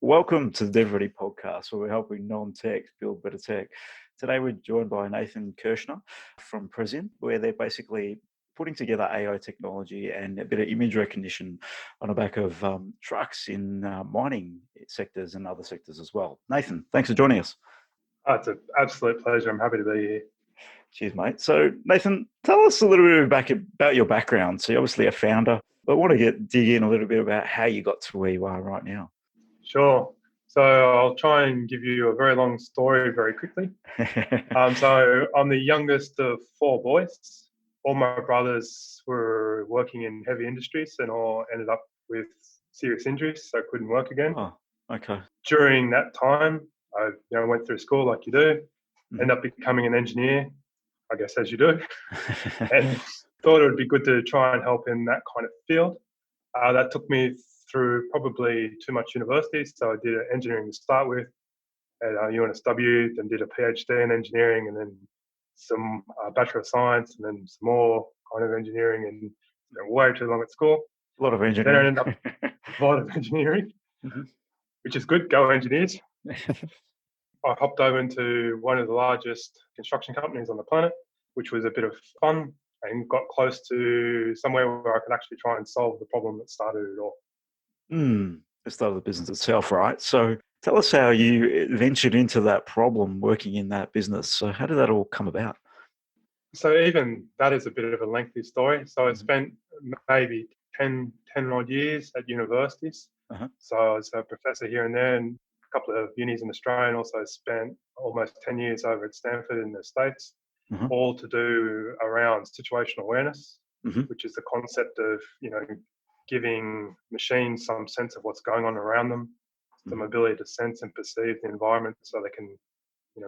Welcome to the DevReady Podcast, where we're helping non-techs build better tech. Today, we're joined by Nathan Kirchner from Presien, where they're basically putting together AI technology and a bit of image recognition on the back of trucks in mining sectors and other sectors as well. Nathan, thanks for joining us. Oh, it's an absolute pleasure. I'm happy to be here. Cheers, mate. So, Nathan, tell us a little bit about your background. So, you're obviously a founder, but I want to dig in a little bit about how you got to where you are right now. Sure. So I'll try and give you a very long story very quickly. So I'm the youngest of four boys. All my brothers were working in heavy industries and all ended up with serious injuries, so couldn't work again. Oh, okay. During that time, I went through school like you do, ended up becoming an engineer, I guess as you do, and thought it would be good to try and help in that kind of field. That took me through probably too much university. So I did engineering to start with at UNSW, then did a PhD in engineering, and then some Bachelor of Science, and then some more kind of engineering, and way too long at school. A lot of engineering. Then I ended up a lot of engineering, which is good. Go engineers. I hopped over into one of the largest construction companies on the planet, which was a bit of fun, and got close to somewhere where I could actually try and solve the problem that started it all. The start of the business itself, right? So tell us how you ventured into that problem working in that business. So how did that all come about? So even that is a bit of a lengthy story. So I spent maybe 10 odd years at universities. So I was a professor here and there, and a couple of unis in Australia, and also spent almost 10 years over at Stanford in the States, all to do around situational awareness, which is the concept of, giving machines some sense of what's going on around them, some ability to sense and perceive the environment so they can,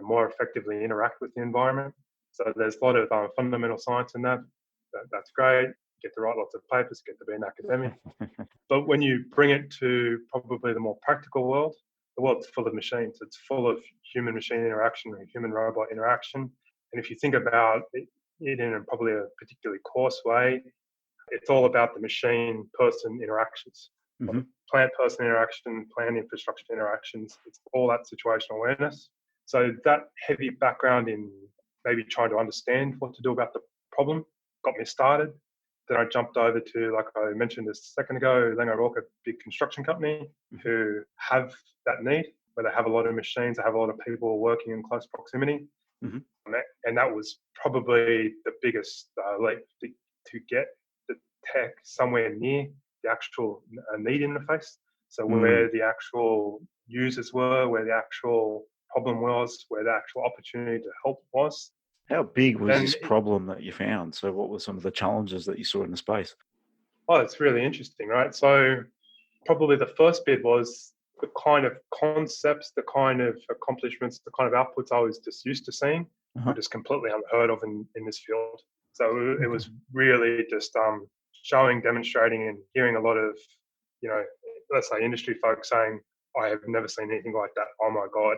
more effectively interact with the environment. So there's a lot of fundamental science in that. That's great. Get to write lots of papers, get to be an academic. But when you bring it to probably the more practical world, the world's full of machines. It's full of human-machine interaction and human-robot interaction. And if you think about it in probably a particularly coarse way, it's all about the machine-person interactions, plant-person interaction, plant infrastructure interactions. It's all that situational awareness. So that heavy background in maybe trying to understand what to do about the problem got me started. Then I jumped over to, like I mentioned a second ago, Langer, a big construction company who have that need, where they have a lot of machines, they have a lot of people working in close proximity. And that was probably the biggest leap to get the tech somewhere near the actual need interface. So where the actual users were, where the actual problem was, where the actual opportunity to help was. How big was this problem that you found? So what were some of the challenges that you saw in the space? Oh, it's really interesting, right? So probably the first bit was the kind of concepts, the kind of accomplishments, the kind of outputs I was just used to seeing were just completely unheard of in this field. So it was really just showing, demonstrating, and hearing a lot of, let's say industry folks saying, I have never seen anything like that. Oh my God.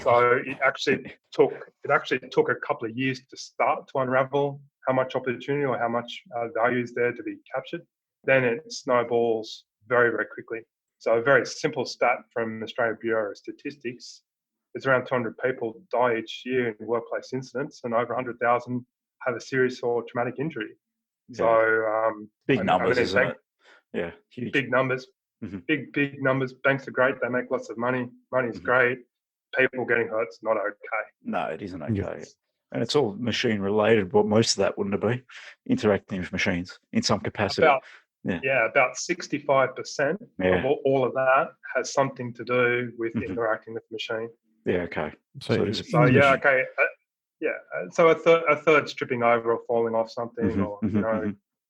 So it actually took a couple of years to start to unravel how much opportunity or how much value is there to be captured. Then it snowballs very, very quickly. So a very simple stat from Australian Bureau of Statistics is around 200 people die each year in workplace incidents, and over 100,000 have a serious or traumatic injury. Yeah. So big numbers, isn't it? Yeah, huge. Big numbers. Big numbers. Banks are great. They make lots of money. Money's great. People getting hurt's not okay. No, it isn't okay. And it's all machine related, but most of that wouldn't it be? Interacting with machines in some capacity. About 65% of all of that has something to do with interacting with the machine. Yeah, okay. So a third tripping over or falling off something, or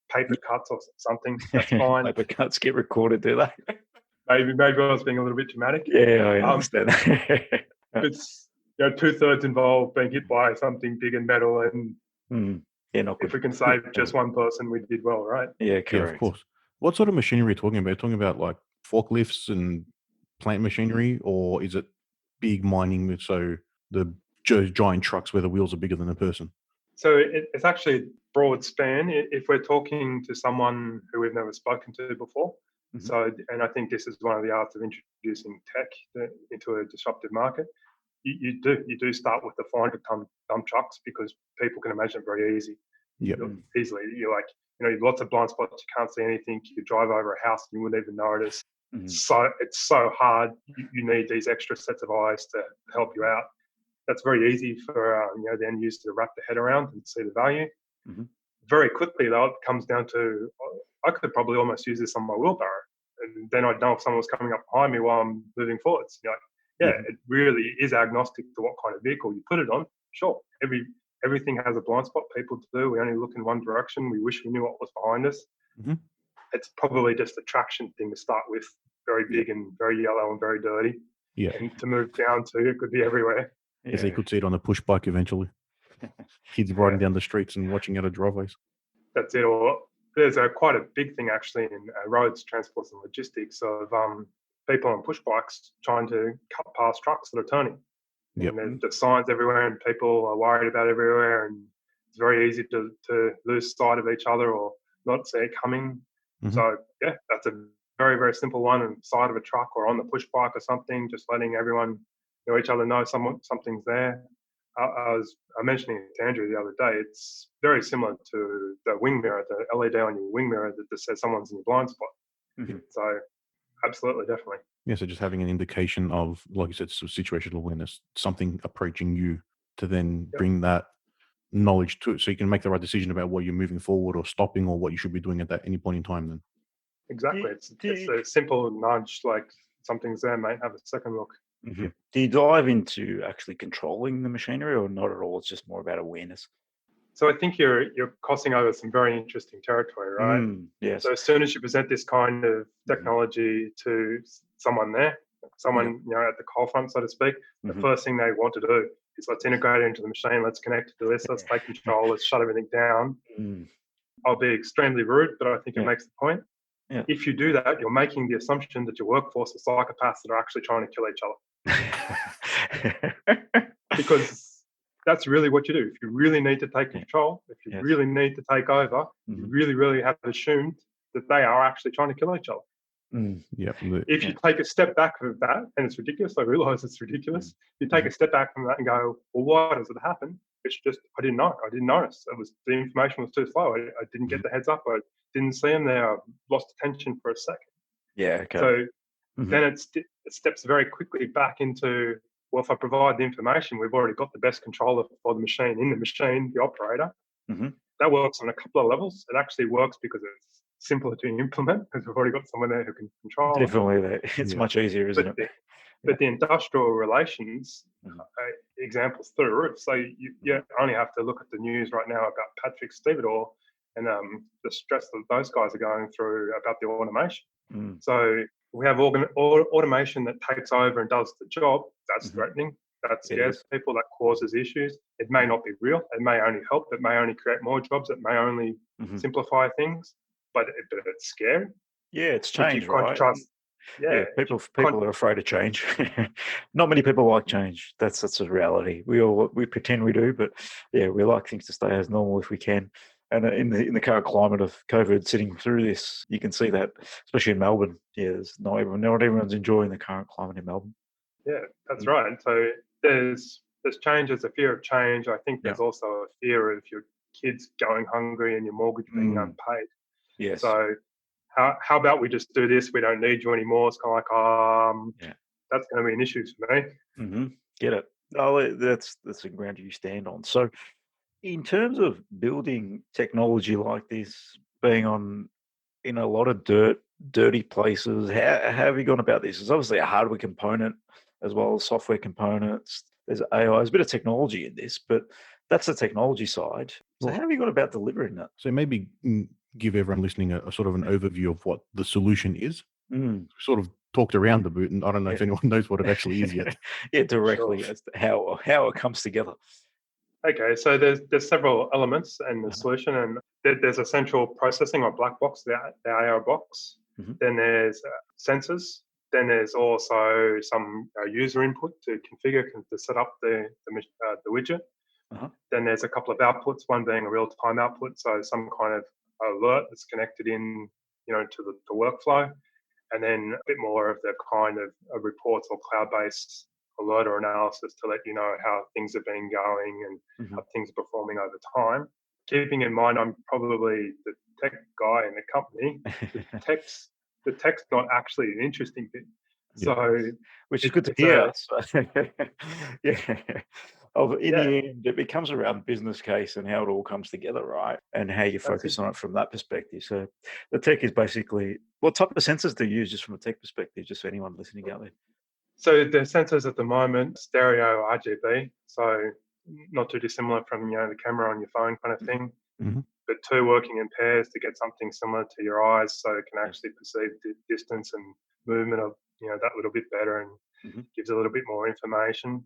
paper cuts or something. That's fine. Paper cuts get recorded, do they? Maybe I was being a little bit dramatic. Yeah, I understand. It's 2/3 involved being hit by something big and metal, and not good. If we can save just one person, we did well, right? Yeah, correct. Yeah, of course. What sort of machinery are you talking about? Are you talking about like forklifts and plant machinery, or is it big mining, so the giant trucks where the wheels are bigger than a person? So it's actually a broad span. If we're talking to someone who we've never spoken to before, So, and I think this is one of the arts of introducing tech into a disruptive market. You do start with the 400-ton dump trucks because people can imagine it very easily. You're like, you've lots of blind spots, you can't see anything. You drive over a house and you wouldn't even notice. So it's so hard. You need these extra sets of eyes to help you out. That's very easy for the end user to wrap their head around and see the value. Very quickly, though, it comes down to, I could probably almost use this on my wheelbarrow, and then I'd know if someone was coming up behind me while I'm moving forwards. It really is agnostic to what kind of vehicle you put it on. Sure, everything has a blind spot. People do. We only look in one direction. We wish we knew what was behind us. It's probably just a traction thing to start with, very big and very yellow and very dirty. And to move down to, it could be everywhere. Yes, you could see it on a push bike eventually. Kids riding down the streets and watching out of driveways. That's it. Or there's quite a big thing actually in roads, transports and logistics of people on push bikes trying to cut past trucks that are turning. And there's signs everywhere and people are worried about everywhere, and it's very easy to lose sight of each other or not see it coming. So that's a very, very simple one on the side of a truck or on the push bike or something, just letting everyone each other know something's there. I was mentioning it to Andrew the other day. It's very similar to the wing mirror, the LED on your wing mirror that just says someone's in your blind spot. So absolutely, definitely. Yeah, so just having an indication of, like you said, situational awareness, something approaching you to then bring that knowledge to it so you can make the right decision about what you're moving forward or stopping or what you should be doing at any point in time then. Exactly. It's a simple nudge, like something's there, mate, have a second look. Do you dive into actually controlling the machinery or not at all? It's just more about awareness. So I think you're crossing over some very interesting territory, right? Yes. So as soon as you present this kind of technology to someone there, someone at the coal front, so to speak, the first thing they want to do is let's integrate it into the machine, let's connect it to this, let's take control, let's shut everything down. I'll be extremely rude, but I think it makes the point. If you do that, you're making the assumption that your workforce is psychopaths that are actually trying to kill each other. Because that's really what you do. If you really need to take control, if you really need to take over, you really, really have assumed that they are actually trying to kill each other. If you take a step back from that, and it's ridiculous, I realize it's ridiculous. You take a step back from that and go, well, why does it happen? It's just, I didn't know. I didn't notice. The information was too slow. I didn't get the heads up. I didn't see them there. I lost attention for a second. So then it steps very quickly back into, well, if I provide the information, we've already got the best controller for the machine in the machine, the operator. That works on a couple of levels. It actually works because it's simpler to implement because we've already got someone there who can control. Definitely, it's much easier, isn't it? But the industrial relations examples through the roof. So you only have to look at the news right now about Patrick Stevedore and the stress that those guys are going through about the automation. So we have automation that takes over and does the job. That's threatening. That scares people. That causes issues. It may not be real. It may only help. It may only create more jobs. It may only simplify things. But it's scary. Yeah, it's change, right? People are afraid of change. Not many people like change. That's a reality. We pretend we do, but we like things to stay as normal if we can. And in the current climate of COVID, sitting through this, you can see that, especially in Melbourne. Not everyone's enjoying the current climate in Melbourne. Yeah, that's right. And so there's change. There's a fear of change. I think there's also a fear of your kids going hungry and your mortgage being unpaid. Yes. So how about we just do this? We don't need you anymore. It's kind of like, that's going to be an issue for me. Get it? Oh, that's the ground you stand on. So, in terms of building technology like this, being in a lot of dirty places, how have you gone about this? It's obviously a hardware component as well as software components. There's AI, there's a bit of technology in this, but that's the technology side. So how have you gone about delivering that? So maybe give everyone listening a sort of an overview of what the solution is. Sort of talked around a bit, and I don't know if anyone knows what it actually is yet. Directly as to how it comes together. Okay, so there's several elements in the solution, and there's a central processing or black box, the AI box. Then there's sensors. Then there's also some user input to configure, to set up the widget. Then there's a couple of outputs, one being a real-time output, so some kind of alert that's connected in, to the workflow. and then a bit more of the kind of reports or cloud-based alert or analysis to let you know how things have been going and how things are performing over time. Keeping in mind, I'm probably the tech guy in the company. The tech's not actually an interesting bit. So which is good to hear. Yeah. In the end, it becomes around business case and how it all comes together, right? And how you focus on it from that perspective. So the tech is basically, what type of sensors do you use just from a tech perspective, just for anyone listening out there? So the sensors at the moment, stereo RGB, so not too dissimilar from the camera on your phone kind of thing, but two working in pairs to get something similar to your eyes, so it can actually perceive the distance and movement of that little bit better and gives a little bit more information.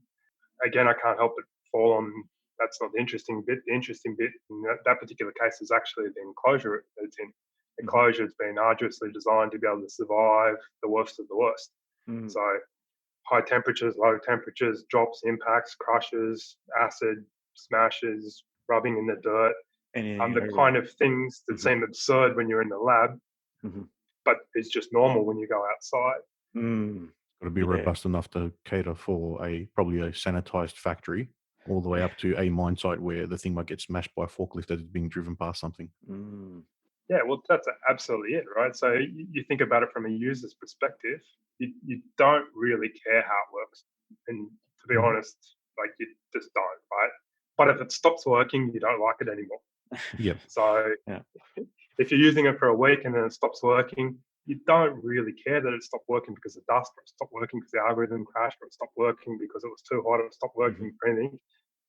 Again, I can't help but fall on that's not the interesting bit. The interesting bit in that particular case is actually the enclosure it's in. The enclosure has been arduously designed to be able to survive the worst of the worst. So high temperatures, low temperatures, drops, impacts, crushes, acid, smashes, rubbing in the dirt, the kind of things that seem absurd when you're in the lab, but it's just normal when you go outside. Got to be robust enough to cater for probably a sanitized factory, all the way up to a mine site where the thing might get smashed by a forklift as it's being driven past something. Yeah, well, that's absolutely it, right? So you think about it from a user's perspective, you don't really care how it works. And to be honest, like you just don't, right? But if it stops working, you don't like it anymore. So if you're using it for a week and then it stops working, you don't really care that it stopped working because of dust, or it stopped working because the algorithm crashed, or it stopped working because it was too hot, or it stopped working for anything.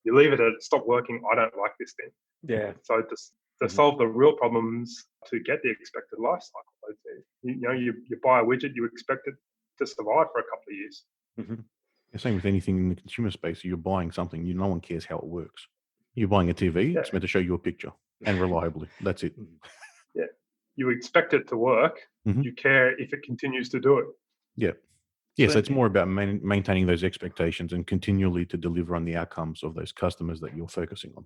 You leave it at it stopped working, I don't like this thing. So to solve the real problems, to get the expected life cycle, you buy a widget, you expect it to survive for a couple of years. Same with anything in the consumer space. You're buying something, no one cares how it works. You're buying a TV, it's meant to show you a picture and reliably. That's it. Yeah. You expect it to work. You care if it continues to do it. So it's more about maintaining those expectations and continually to deliver on the outcomes of those customers that you're focusing on.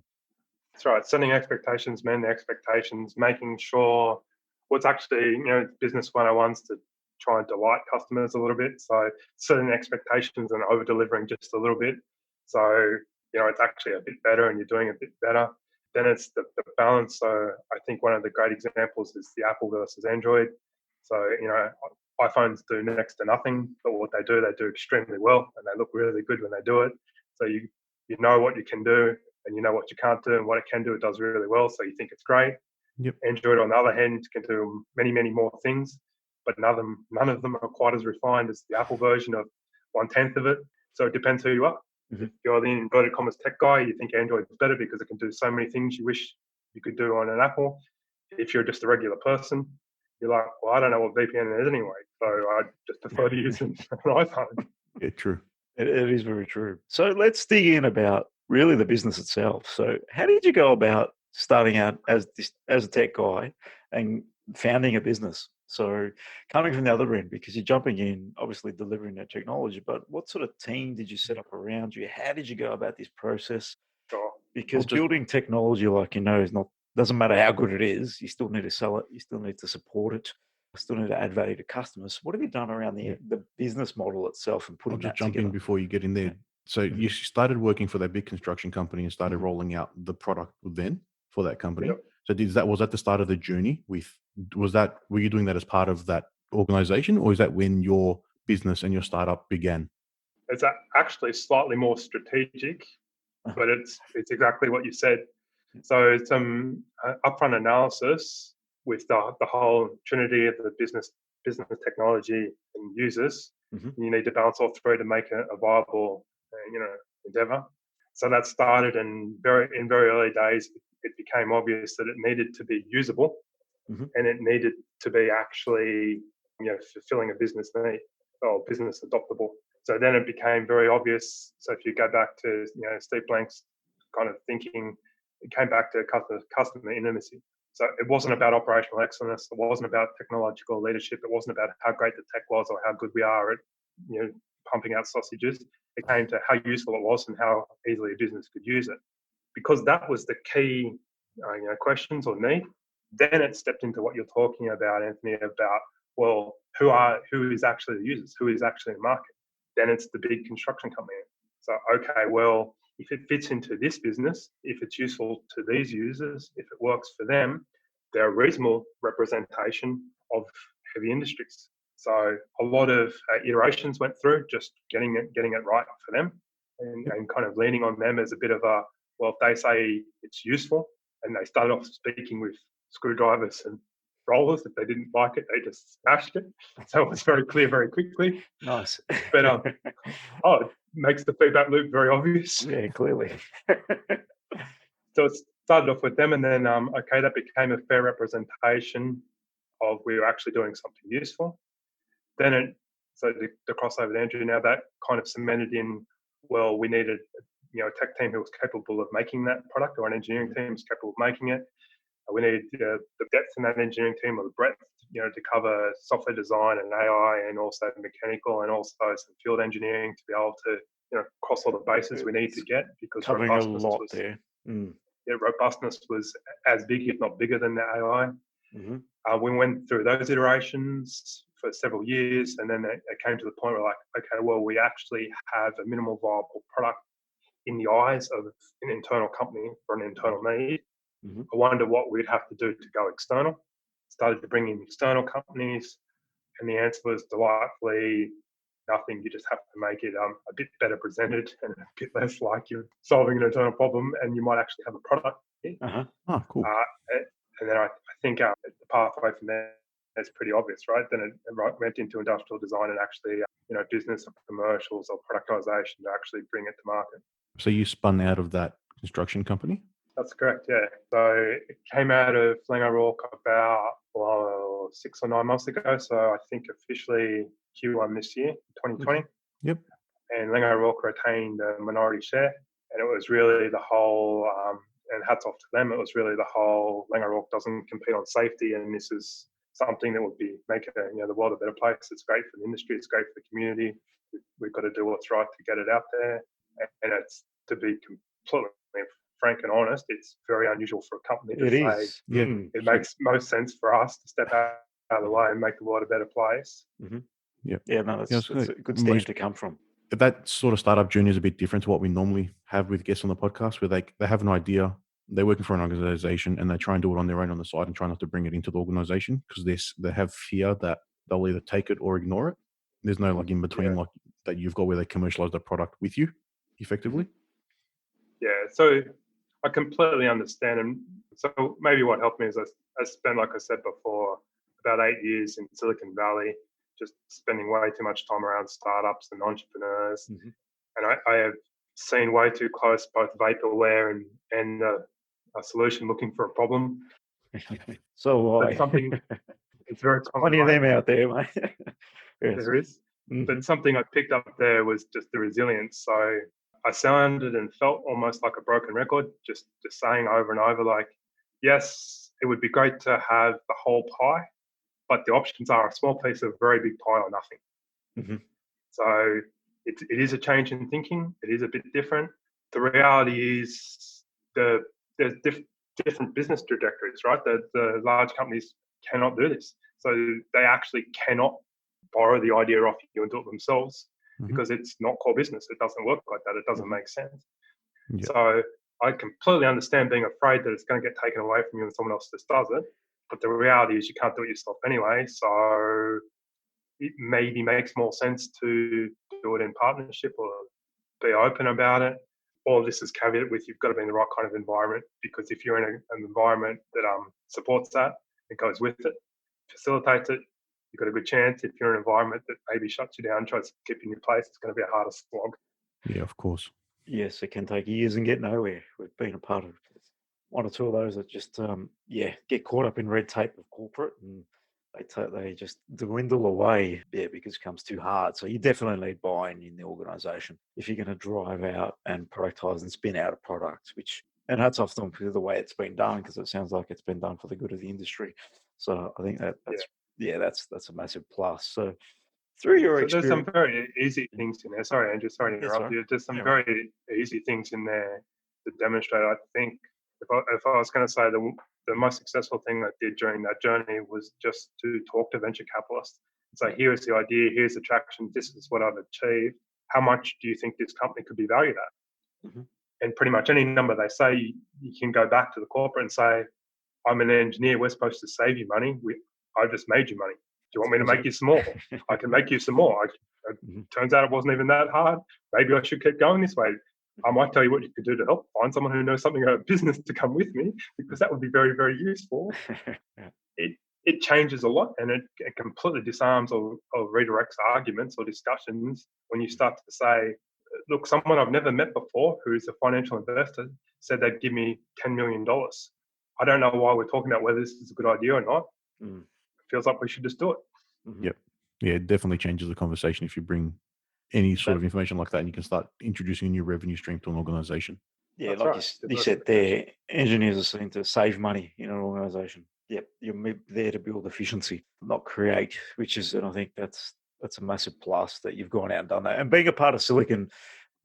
That's right. Setting expectations, managing expectations, making sure what's actually, business 101's to try and delight customers a little bit. So setting expectations and over delivering just a little bit. So, it's actually a bit better and you're doing a bit better. Then it's the balance. So I think one of the great examples is the Apple versus Android. So, iPhones do next to nothing, but what they do extremely well, and they look really good when they do it. So you know what you can do, and you know what you can't do, and what it can do, it does really well. So you think it's great. Android, on the other hand, can do many, many more things, but none of them are quite as refined as the Apple version of 1/10 of it. So it depends who you are. If you're the inverted commas tech guy, you think Android is better because it can do so many things you wish you could do on an Apple. If you're just a regular person, you're like, well, I don't know what VPN is anyway, so I just prefer to use an iPhone. Yeah, true. It is very true. So let's dig in about really the business itself. So how did you go about starting out as a tech guy and founding a business? So coming from the other end, because you're jumping in, obviously delivering that technology, but what sort of team did you set up around you? How did you go about this process? Sure. Because building technology, doesn't matter how good it is, you still need to sell it, you still need to support it, you still need to add value to customers. What have you done around the business model itself and putting that together? I'll just jump in before you get in there. So you started working for that big construction company and started rolling out the product then for that company. So was that the start of the journey? Were you doing that as part of that organization, or is that when your business and your startup began? It's actually slightly more strategic, but it's exactly what you said. So some upfront analysis with the whole trinity of the business technology and users. You need to balance all three to make a viable endeavor. So that started in very early days. It became obvious that it needed to be usable and it needed to be actually fulfilling a business need or business adoptable. So then it became very obvious. So if you go back to Steve Blank's kind of thinking, it came back to customer intimacy. So it wasn't about operational excellence. It wasn't about technological leadership. It wasn't about how great the tech was or how good we are at pumping out sausages. It came to how useful it was and how easily a business could use it. Because that was the key questions or need. Then it stepped into what you're talking about, Anthony, about well, who is actually the users? Who is actually in the market? Then it's the big construction company. So, okay, well, if it fits into this business, if it's useful to these users, if it works for them, they're a reasonable representation of heavy industries. So a lot of iterations went through, just getting it right for them, and kind of leaning on them as a bit of a, well, if they say it's useful, and they started off speaking with screwdrivers and rollers. If they didn't like it, they just smashed it. So it was very clear very quickly. Nice. But it makes the feedback loop very obvious. Yeah, clearly. So it started off with them, and then okay, that became a fair representation of we were actually doing something useful. Then the crossover to Andrew, now that kind of cemented in, well, we needed a tech team who was capable of making that product, or an engineering team was capable of making it. We needed the depth in that engineering team, or the breadth, to cover software design and AI, and also mechanical, and also some field engineering to be able to cross all the bases we need to get, because covering a lot there. Robustness was as big, if not bigger, than the AI. Mm-hmm. We went through those iterations for several years, and then it came to the point where, like, okay, well, we actually have a minimal viable product in the eyes of an internal company for an internal need. Mm-hmm. I wonder what we'd have to do to go external. Started to bring in external companies, and the answer was delightfully nothing. You just have to make it a bit better presented and a bit less like you're solving an internal problem, and you might actually have a product. Oh, cool. And then I think the pathway from there is pretty obvious, right? Then it went into industrial design and actually, business or commercials or productization to actually bring it to market. So you spun out of that construction company? That's correct, yeah. So it came out of Lang O'Rourke about 6 or 9 months ago. So I think officially Q1 this year, 2020. Yep. And Lang O'Rourke retained a minority share. And it was really the whole, and hats off to them, it was really the whole Lang O'Rourke doesn't compete on safety. And this is something that would be make the world a better place. It's great for the industry. It's great for the community. We've got to do what's right to get it out there. And it's, to be completely frank and honest, it's very unusual for a company to say it makes most sense for us to step out of the way and make the world a better place. Mm-hmm. Yeah. Yeah, no, that's a good stand to come from. That sort of startup journey is a bit different to what we normally have with guests on the podcast, where they have an idea, they're working for an organization, and they try and do it on their own on the side and try not to bring it into the organization, because they have fear that they'll either take it or ignore it. There's no in between like that you've got, where they commercialize the product with you effectively. Yeah, so I completely understand. And so maybe what helped me is I spent, like I said before, about 8 years in Silicon Valley, just spending way too much time around startups and entrepreneurs. Mm-hmm. And I have seen way too close both vaporware and a solution looking for a problem. So it's very common. Plenty of them out there, mate. Yes. There is. Mm-hmm. But something I picked up there was just the resilience. So I sounded and felt almost like a broken record, just saying over and over, like, yes, it would be great to have the whole pie, but the options are a small piece of a very big pie or nothing. Mm-hmm. So it is a change in thinking. It is a bit different. The reality is there's different business trajectories, right? The large companies cannot do this. So they actually cannot borrow the idea off you and do it themselves, because it's not core business. It doesn't work like that. It doesn't make sense. Yeah. So I completely understand being afraid that it's going to get taken away from you and someone else just does it. But the reality is you can't do it yourself anyway. So it maybe makes more sense to do it in partnership or be open about it. All of this is caveated with you've got to be in the right kind of environment, because if you're in an environment that supports that, it goes with it, facilitates it, you've got a good chance. If you're in an environment that maybe shuts you down, tries to keep you in your place, it's going to be a harder slog. Yeah, of course. Yes, it can take years and get nowhere. We've been a part of one or two of those that just, get caught up in red tape of corporate, and they just dwindle away, because it becomes too hard. So you definitely need buy-in in the organisation if you're going to drive out and productize and spin out a product, and hats off to them for the way it's been done, because it sounds like it's been done for the good of the industry. So I think that's a massive plus. So through your experience, there's some very easy things in there. Sorry, Andrew, sorry to interrupt you. There's some very easy things in there to demonstrate. I think if I was going to say the most successful thing I did during that journey was just to talk to venture capitalists and say, here's the idea, here's the traction, this is what I've achieved. How much do you think this company could be valued at? Mm-hmm. And pretty much any number they say, you can go back to the corporate and say, I'm an engineer, we're supposed to save you money. I just made you money. Do you want me to make you some more? I can make you some more. Turns out it wasn't even that hard. Maybe I should keep going this way. I might tell you what you could do to help find someone who knows something about business to come with me, because that would be very, very useful. It changes a lot, and it completely disarms or redirects arguments or discussions when you start to say, look, someone I've never met before who is a financial investor said they'd give me $10 million. I don't know why we're talking about whether this is a good idea or not. It feels like we should just do it. Yep. Yeah, it definitely changes the conversation if you bring any sort of information like that, and you can start introducing a new revenue stream to an organization. Yeah, That's like right. you said there, engineers are seen to save money in an organization. Yep, you're there to build efficiency, not create, and I think that's a massive plus that you've gone out and done that. And being a part of Silicon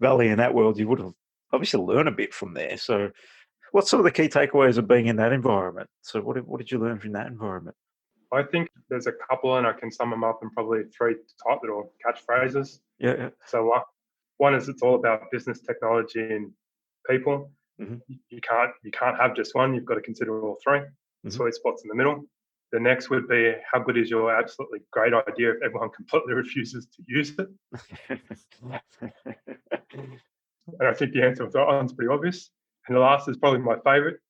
Valley in that world, you would have obviously learned a bit from there. So what's sort of the key takeaways of being in that environment? So what did you learn from that environment? I think there's a couple, and I can sum them up in probably 3 type little catchphrases. Yeah. So one is it's all about business, technology, and people. Mm-hmm. You can't have just one. You've got to consider all 3. The sweet spots in the middle. The next would be, how good is your absolutely great idea if everyone completely refuses to use it? And I think the answer to that one's pretty obvious. And the last is probably my favorite.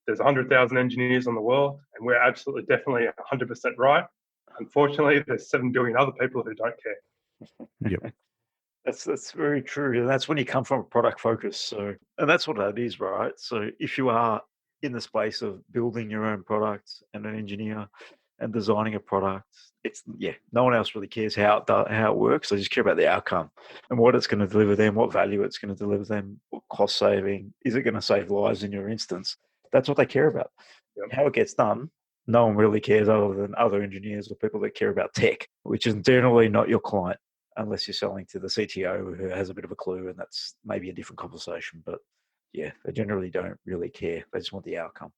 There's 100,000 engineers in the world, and we're absolutely definitely 100% right. Unfortunately, there's 7 billion other people who don't care. Yep. That's very true. And that's when you come from a product focus. So, and that's what that is, right? So if you are in the space of building your own product and an engineer and designing a product, no one else really cares how it works. They just care about the outcome and what it's going to deliver them, what value it's going to deliver them, what cost saving, is it going to save lives in your instance? That's what they care about. Yep. How it gets done, no one really cares other than other engineers or people that care about tech, which is generally not your client, unless you're selling to the CTO who has a bit of a clue, and that's maybe a different conversation. But yeah, they generally don't really care. They just want the outcome.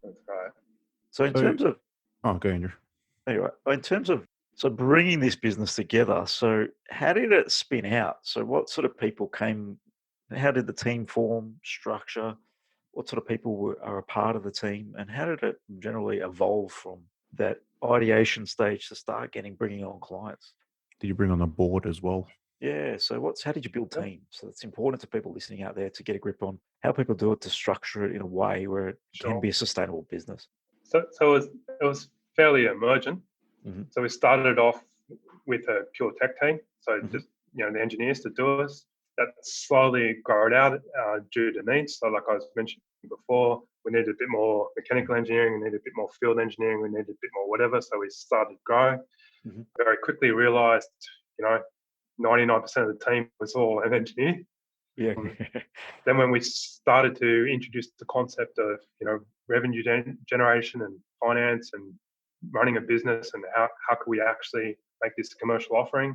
That's right. So in terms of... Oh, go Andrew. Anyway, in terms of bringing this business together, so how did it spin out? So what sort of people came, how did the team form, structure? What sort of people are a part of the team? And how did it generally evolve from that ideation stage to start bringing on clients? Did you bring on a board as well? Yeah. So how did you build teams? So it's important to people listening out there to get a grip on how people do it, to structure it in a way where it can be a sustainable business. So it was fairly emergent. Mm-hmm. So we started off with a pure tech team. So just, the engineers to do us. That slowly growed out due to needs. So like I was mentioning before, we needed a bit more mechanical engineering, we needed a bit more field engineering, we needed a bit more whatever. So we started growing. Very quickly realized, 99% of the team was all an engineer. Yeah. Then when we started to introduce the concept of, revenue generation and finance and running a business and how could we actually make this a commercial offering,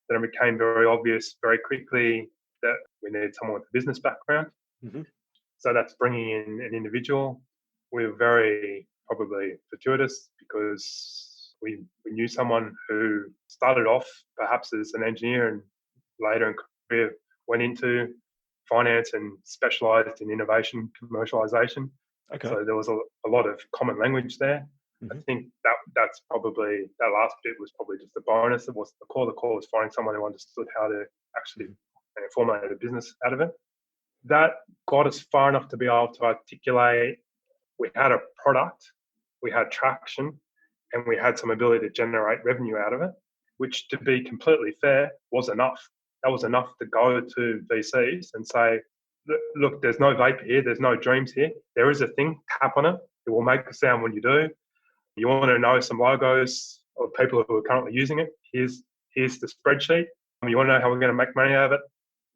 then it became very obvious very quickly that we needed someone with a business background. So that's bringing in an individual. We were very probably fortuitous because we knew someone who started off perhaps as an engineer and later in career went into finance and specialized in innovation commercialization. Okay. So there was a lot of common language there. I think that's probably, that last bit was probably just a bonus. It was the core. The core was finding someone who understood how to actually formulate a business out of it. That got us far enough to be able to articulate we had a product, we had traction, and we had some ability to generate revenue out of it, which, to be completely fair, was enough. That was enough to go to VCs and say, look, there's no vapor here, there's no dreams here. There is a thing, tap on it. It will make a sound when you do. You want to know some logos of people who are currently using it? Here's the spreadsheet. You want to know how we're going to make money out of it?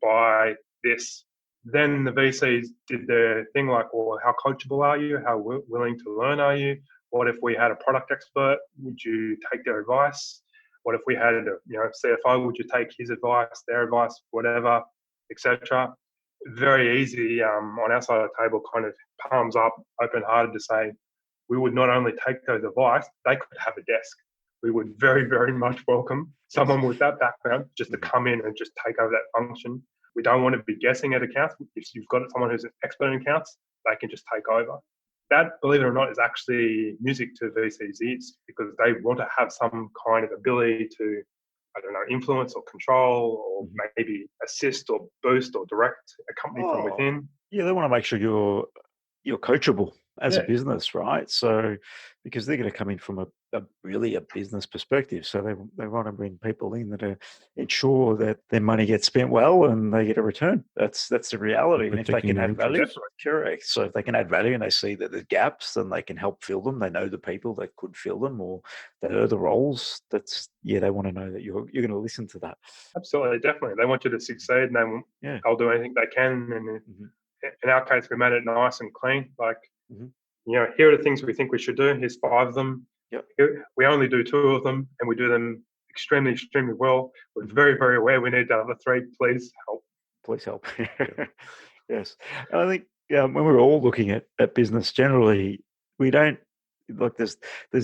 Buy this. Then the VCs did their thing like, well, how coachable are you? How willing to learn are you? What if we had a product expert? Would you take their advice? What if we had a CFO? Would you take his advice, their advice, whatever, etc.? very easy on our side of the table, kind of palms up, open-hearted to say, we would not only take those advice, they could have a desk. We would very, very much welcome someone with that background just to come in and just take over that function. We don't want to be guessing at accounts. If you've got someone who's an expert in accounts, they can just take over. That, believe it or not, is actually music to VC's ears, because they want to have some kind of ability to, I don't know, influence or control or maybe assist or boost or direct a company from within. Yeah, they want to make sure you're coachable as a business, right? So because they're going to come in from a really a business perspective, so they want to bring people in that ensure that their money gets spent well and they get a return. That's the reality. And if they can add value, correct. So if they can add value and they see that there's gaps, then they can help fill them. They know the people that could fill them, or they know the roles. They want to know that you're going to listen to that. Absolutely, definitely. They want you to succeed, and they'll do anything they can. And in our case, we made it nice and clean. Like, here are the things we think we should do. Here's 5 of them. We only do 2 of them, and we do them extremely, extremely well. We're very, very aware we need the other 3. Please help. Please help. Yes. And I think when we're all looking at business generally, we don't, like there's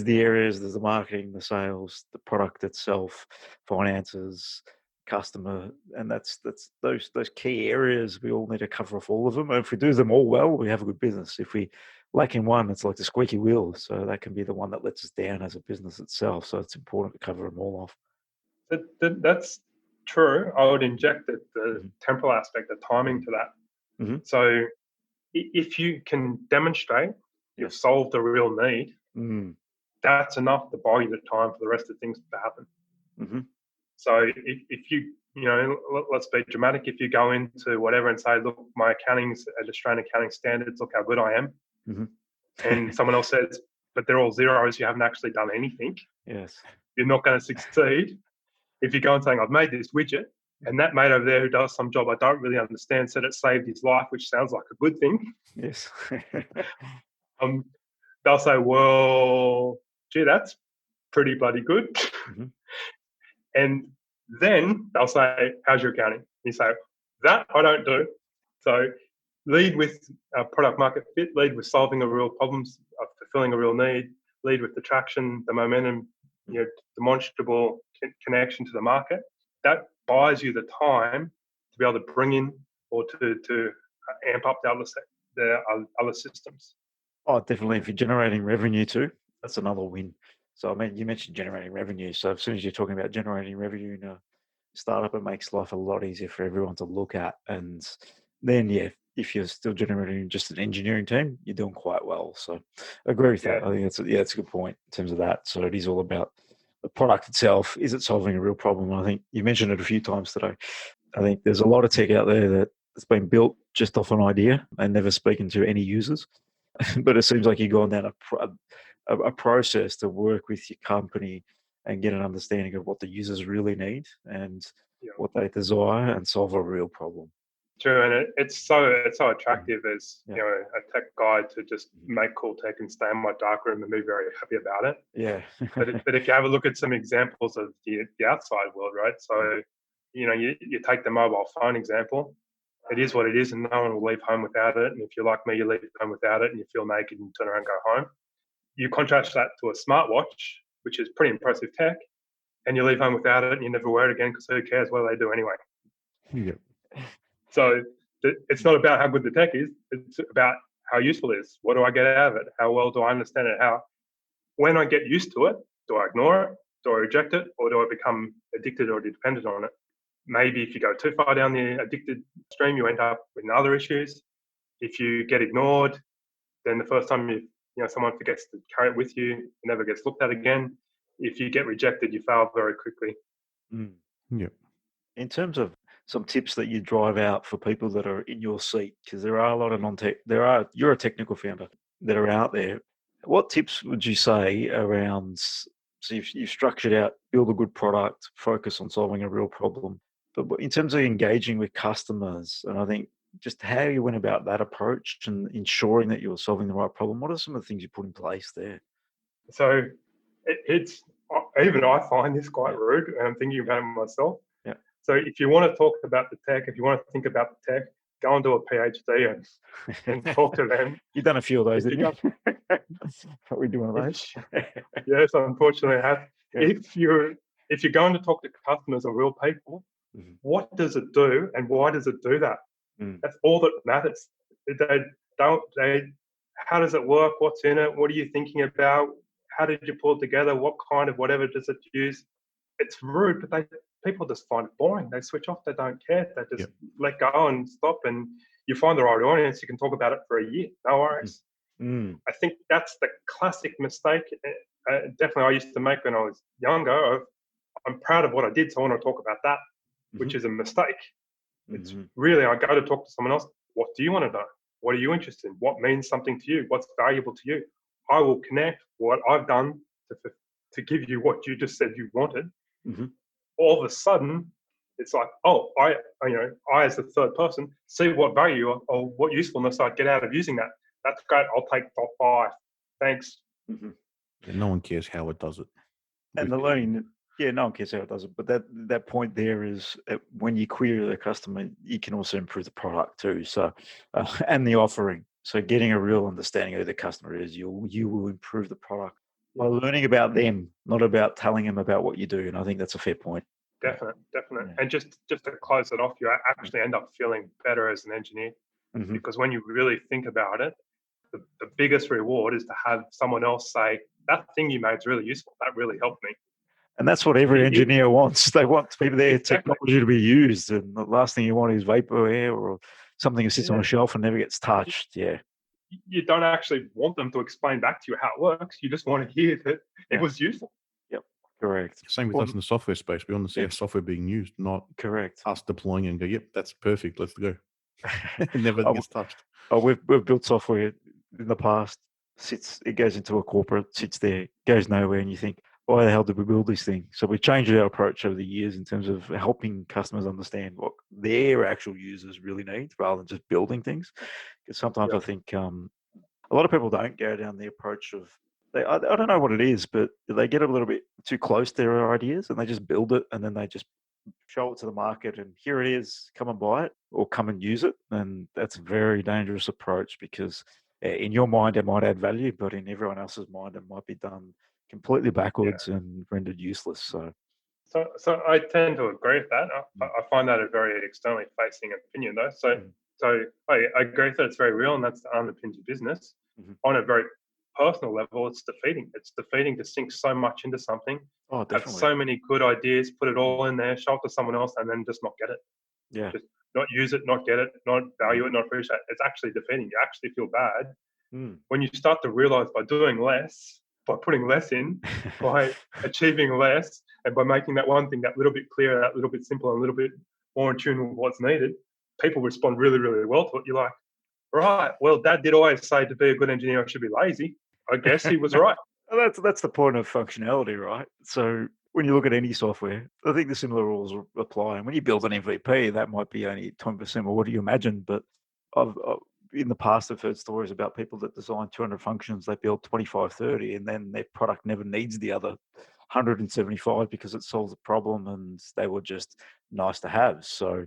the areas, there's the marketing, the sales, the product itself, finances, customer, and that's those key areas. We all need to cover off all of them. And if we do them all well, we have a good business. If we lack in one, it's like the squeaky wheel. So that can be the one that lets us down as a business itself. So it's important to cover them all off. That's true. I would inject the temporal aspect, the timing to that. So if you can demonstrate you've solved a real need, that's enough to buy you the time for the rest of things to happen. So if you, let's be dramatic. If you go into whatever and say, look, my accounting's at Australian accounting standards, look how good I am. And someone else says, but they're all zeros, you haven't actually done anything. Yes. You're not going to succeed. If you go and saying, I've made this widget, and that mate over there who does some job I don't really understand said it saved his life, which sounds like a good thing. Yes. They'll say, well, gee, that's pretty bloody good. And then they'll say, how's your accounting? You say, that I don't do. So lead with product market fit, lead with solving a real problems, fulfilling a real need, lead with the traction, the momentum, demonstrable connection to the market. That buys you the time to be able to bring in or to amp up the other systems. Oh, definitely. If you're generating revenue too, that's another win. So, I mean, you mentioned generating revenue. So as soon as you're talking about generating revenue in a startup, it makes life a lot easier for everyone to look at. And then, if you're still generating just an engineering team, you're doing quite well. So I agree with that. I think that's a good point in terms of that. So it is all about the product itself. Is it solving a real problem? I think you mentioned it a few times today. I think there's a lot of tech out there that's been built just off an idea and never speaking to any users. But it seems like you've gone down a process to work with your company and get an understanding of what the users really need and what they desire and solve a real problem. True, and it's so attractive as a tech guy to just make cool tech and stay in my dark room and be very happy about it. Yeah. but if you have a look at some examples of the outside world, right? So you take the mobile phone example. It is what it is, and no one will leave home without it. And if you're like me, you leave home without it, and you feel naked and turn around and go home. You contrast that to a smartwatch, which is pretty impressive tech, and you leave home without it, and you never wear it again because who cares what they do anyway? Yeah. So it's not about how good the tech is; it's about how useful it is. What do I get out of it? How well do I understand it? When I get used to it, do I ignore it? Do I reject it? Or do I become addicted or dependent on it? Maybe if you go too far down the addicted stream, you end up with other issues. If you get ignored, then the first time someone forgets to carry it with you, it never gets looked at again. If you get rejected, you fail very quickly. Yeah. In terms of some tips that you drive out for people that are in your seat, because there are a lot of non-tech, you're a technical founder that are out there. What tips would you say around, so you've structured out, build a good product, focus on solving a real problem. But in terms of engaging with customers, and I think just how you went about that approach and ensuring that you were solving the right problem, what are some of the things you put in place there? So it's even I find this quite rude, and I'm thinking about it myself. Yeah. So if you want to talk about the tech, if you want to think about the tech, go and do a PhD and talk to them. You've done a few of those, If you didn't you? Probably do one of those. Yes, unfortunately, I have. Yeah. If you're going to talk to customers or real people, what does it do and why does it do that? That's all that matters. How does it work? What's in it? What are you thinking about? How did you pull it together? What kind of whatever does it use? It's rude, but people just find it boring. They switch off. They don't care. They just let go and stop. And you find the right audience. You can talk about it for a year. No worries. I think that's the classic mistake. Definitely, I used to make when I was younger. I'm proud of what I did, so I want to talk about that, which is a mistake. It's really, I go to talk to someone else. What do you want to know? What are you interested in? What means something to you? What's valuable to you? I will connect what I've done to give you what you just said you wanted. All of a sudden, it's like, oh, I as the third person see what value or what usefulness I get out of using that. That's great. I'll take top 5. Thanks. No one cares how it does it. And the learning, no one cares how it does it. But that point there is when you query the customer, you can also improve the product too. So, and the offering. So getting a real understanding of who the customer is, you will improve the product by learning about them, not about telling them about what you do. And I think that's a fair point. Definitely. Yeah. And just to close it off, you actually end up feeling better as an engineer because when you really think about it, the biggest reward is to have someone else say, that thing you made is really useful. That really helped me. And that's what every engineer wants. They want their technology to be used. And the last thing you want is vaporware or something that sits on a shelf and never gets touched. Yeah. You don't actually want them to explain back to you how it works. You just want to hear that it was useful. Yep. Correct. Same with us in the software space. We want to see our software being used, not us deploying and go, yep, that's perfect. Let's go. It never gets touched. We've built software in the past. It goes into a corporate, sits there, goes nowhere, and you think, why the hell did we build this thing? So we changed our approach over the years in terms of helping customers understand what their actual users really need rather than just building things. Because sometimes I think a lot of people don't go down the approach of, I don't know what it is, but they get a little bit too close to their ideas and they just build it and then they just show it to the market and here it is, come and buy it or come and use it. And that's a very dangerous approach because in your mind, it might add value, but in everyone else's mind, it might be done completely backwards and rendered useless. So I tend to agree with that. I find that a very externally facing opinion, though. So I agree that it's very real, and that's the underpins your business. On a very personal level, it's defeating. It's defeating to sink so much into something, have so many good ideas, put it all in there, show it to someone else, and then just not get it. Yeah. Just not use it, not get it, not value it, not appreciate it. It's actually defeating. You actually feel bad when you start to realize by doing less, by putting less in, by achieving less, and by making that one thing that little bit clearer, that little bit simpler, a little bit more in tune with what's needed, people respond really, really well to it. You're like, right, well, Dad did always say to be a good engineer, I should be lazy. I guess he was right. Well, that's the point of functionality, right? So when you look at any software, I think the similar rules apply. And when you build an MVP, that might be only 20% of what you imagine. But in the past, I've heard stories about people that design 200 functions, they build 25, 30, and then their product never needs the other 175 because it solves a problem and they were just nice to have. So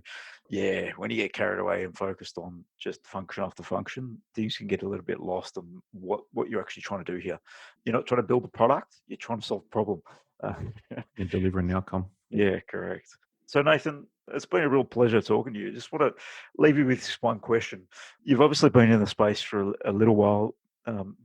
yeah, when you get carried away and focused on just function after function, things can get a little bit lost on what you're actually trying to do here. You're not trying to build a product, you're trying to solve a problem. And deliver an outcome. Yeah, correct. So Nathan, it's been a real pleasure talking to you. Just want to leave you with this one question. You've obviously been in the space for a little while,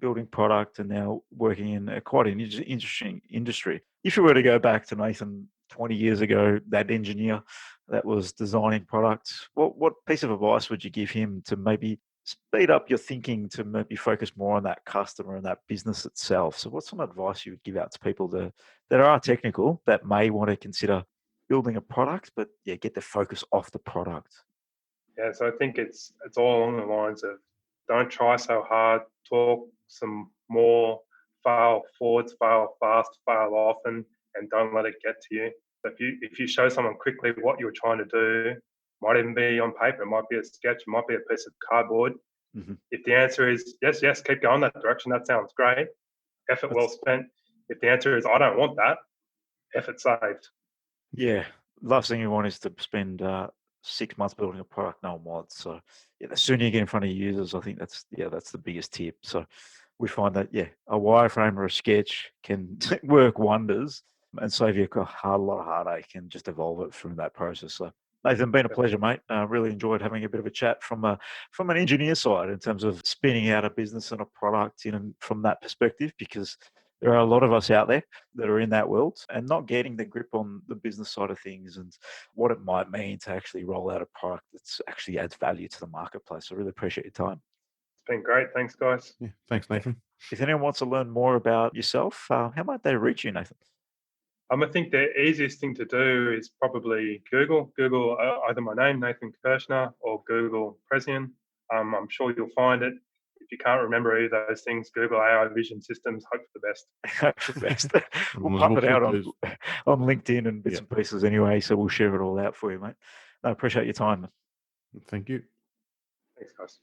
building product and now working in quite an interesting industry. If you were to go back to Nathan 20 years ago, that engineer that was designing products, what piece of advice would you give him to maybe speed up your thinking to maybe focus more on that customer and that business itself? So what's some advice you would give out to people that are technical that may want to consider building a product, but get the focus off the product? Yeah, so I think it's all along the lines of don't try so hard, talk some more, fail forwards, fail fast, fail often, and don't let it get to you. If you show someone quickly what you're trying to do, might even be on paper, it might be a sketch, it might be a piece of cardboard. If the answer is yes, keep going that direction, that sounds great, effort well spent. If the answer is I don't want that, effort saved. Yeah, last thing you want is to spend 6 months building a product no one wants. So yeah, the sooner you get in front of users, I think that's the biggest tip. So we find that a wireframe or a sketch can work wonders and save you a lot of heartache and just evolve it through that process. So Nathan, been a pleasure, mate. Really enjoyed having a bit of a chat from an engineer side in terms of spinning out a business and a product from that perspective, because there are a lot of us out there that are in that world and not getting the grip on the business side of things and what it might mean to actually roll out a product that actually adds value to the marketplace. I really appreciate your time. It's been great. Thanks, guys. Yeah, thanks, Nathan. If anyone wants to learn more about yourself, how might they reach you, Nathan? I think the easiest thing to do is probably Google either my name, Nathan Kirchner, or Google Presien. I'm sure you'll find it. If you can't remember either of those things, Google AI vision systems. Hope for the best. Hope for the best. We'll pump it out on LinkedIn and bits and pieces anyway, so we'll share it all out for you, mate. I appreciate your time. Thank you. Thanks, guys.